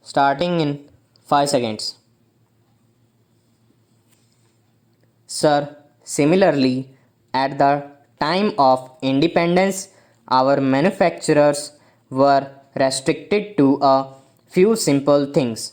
starting in 5 seconds. Sir, similarly, at the time of independence, our manufacturers were restricted to a few simple things.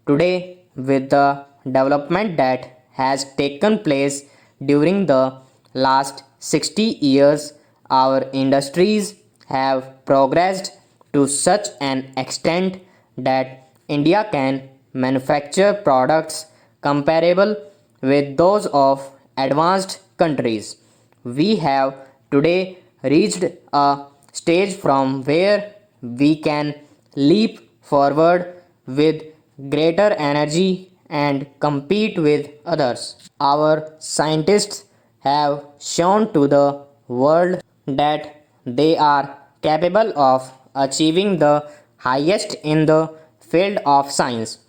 Today, with the development that has taken place during the last 60 years, our industries have progressed to such an extent that India can manufacture products comparable with those of advanced countries. We have today reached a stage from where we can leap forward with greater energy and compete with others. Our scientists have shown to the world that they are capable of achieving the highest in the field of science.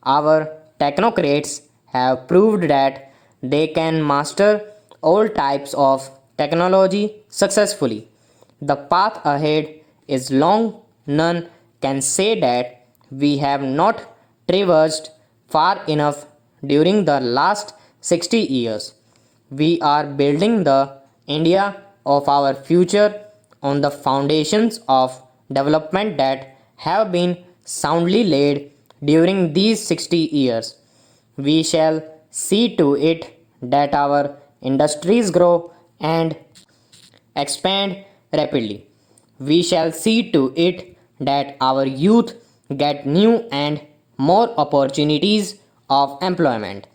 Our technocrats have proved that they can master all types of technology successfully. The path ahead is long, none can say that we have not traversed far enough during the last 60 years. We are building the India of our future on the foundations of development that have been soundly laid during these 60 years. We shall see to it that our industries grow and expand rapidly. We shall see to it that our youth get new and more opportunities of employment.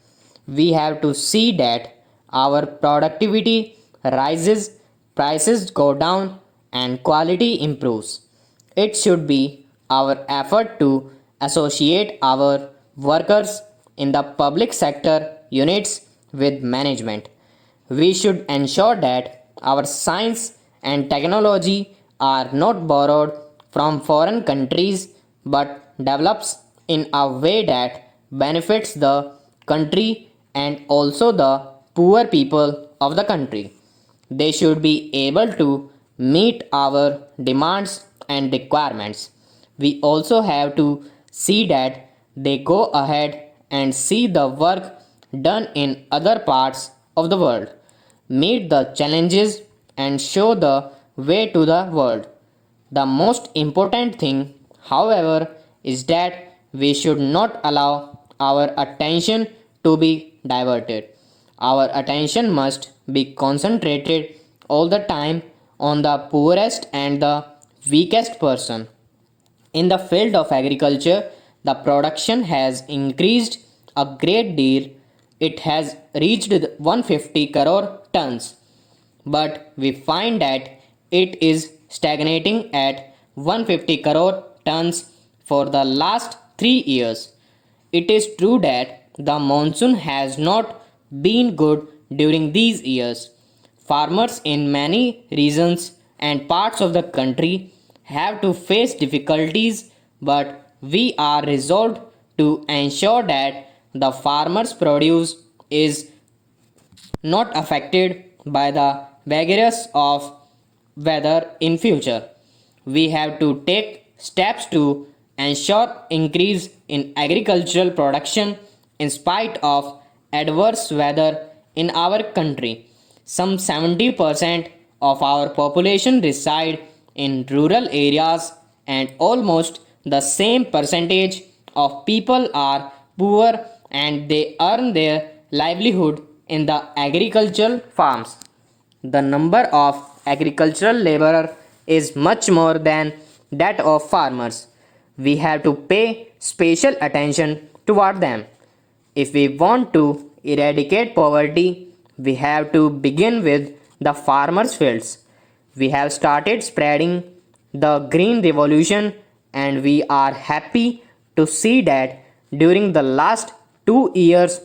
We have to see that our productivity rises, prices go down, and quality improves. It should be our effort to associate our workers in the public sector units with management. We should ensure that our science and technology are not borrowed from foreign countries but develops in a way that benefits the country and also the poor people of the country. They should be able to meet our demands and requirements. We also have to see that they go ahead and see the work done in other parts of the world, meet the challenges, and show the way to the world. The most important thing, however, is that we should not allow our attention to be diverted. Our attention must be concentrated all the time on the poorest and the weakest person. In the field of agriculture, the production has increased a great deal. It has reached 150 crore tons, but we find that it is stagnating at 150 crore tons for the last 3 years. It is true that the monsoon has not been good during these years. Farmers in many regions and parts of the country have to face difficulties, but we are resolved to ensure that the farmers' produce is not affected by the vagaries of weather in future. We have to take steps to ensure increase in agricultural production in spite of adverse weather in our country. Some 70% of our population reside in rural areas and almost the same percentage of people are poor and they earn their livelihood in the agricultural farms. The number of agricultural laborers is much more than that of farmers. We have to pay special attention toward them. If we want to eradicate poverty, we have to begin with the farmers' fields. We have started spreading the green revolution and we are happy to see that during the last 2 years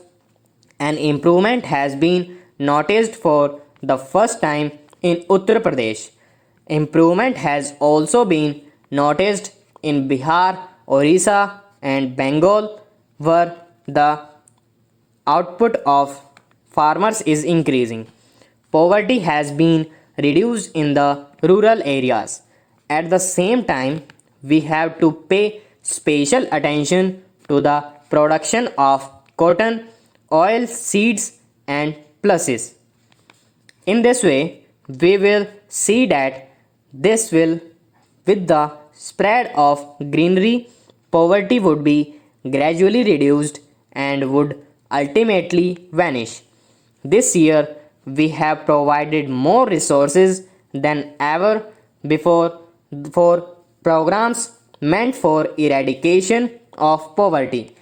an improvement has been noticed for the first time in Uttar Pradesh. Improvement has also been noticed in Bihar, Orissa, and Bengal, where the output of farmers is increasing. Poverty has been reduced in the rural areas. At the same time, we have to pay special attention to the production of cotton, oil, seeds, and pulses. In this way, we will see that this will, with the spread of greenery, poverty would be gradually reduced and would ultimately vanish. This year, we have provided more resources than ever before for programs meant for eradication of poverty.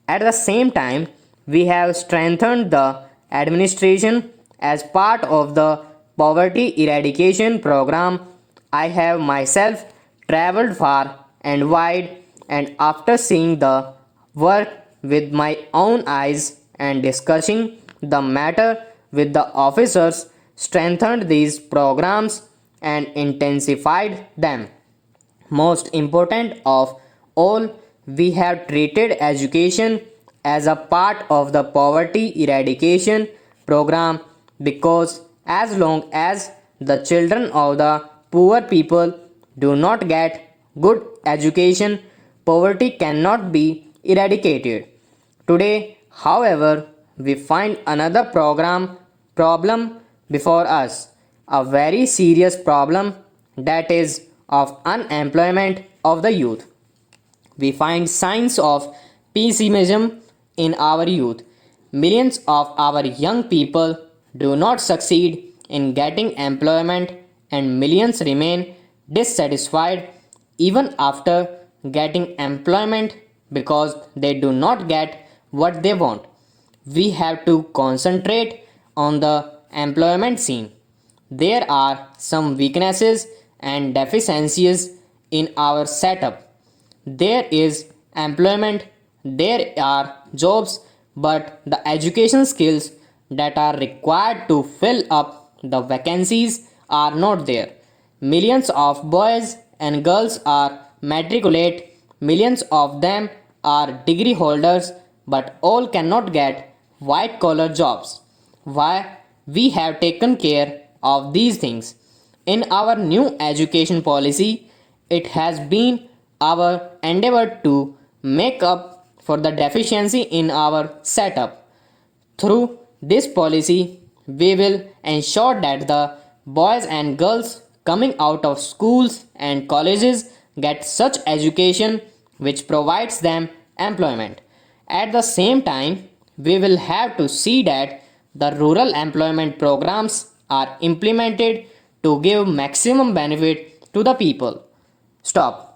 At the same time, we have strengthened the administration as part of the poverty eradication program. I have myself traveled far and wide, and after seeing the work with my own eyes and discussing the matter with the officers, strengthened these programs and intensified them. Most important of all, we have treated education as a part of the poverty eradication program because as long as the children of the poor people do not get good education, poverty cannot be eradicated. Today, however, we find another problem before us, a very serious problem, that is of unemployment of the youth. We find signs of pessimism in our youth. Millions of our young people do not succeed in getting employment, and millions remain dissatisfied even after getting employment because they do not get what they want. We have to concentrate on the employment scene. There are some weaknesses and deficiencies in our setup. There is employment, there are jobs, but the education skills that are required to fill up the vacancies are not there. Millions of boys and girls are matriculate, millions of them are degree holders, but all cannot get white collar jobs. Why? We have taken care of these things. In our new education policy, it has been our endeavor to make up for the deficiency in our setup. Through this policy, we will ensure that the boys and girls coming out of schools and colleges get such education which provides them employment. At the same time, we will have to see that the rural employment programs are implemented to give maximum benefit to the people. Stop.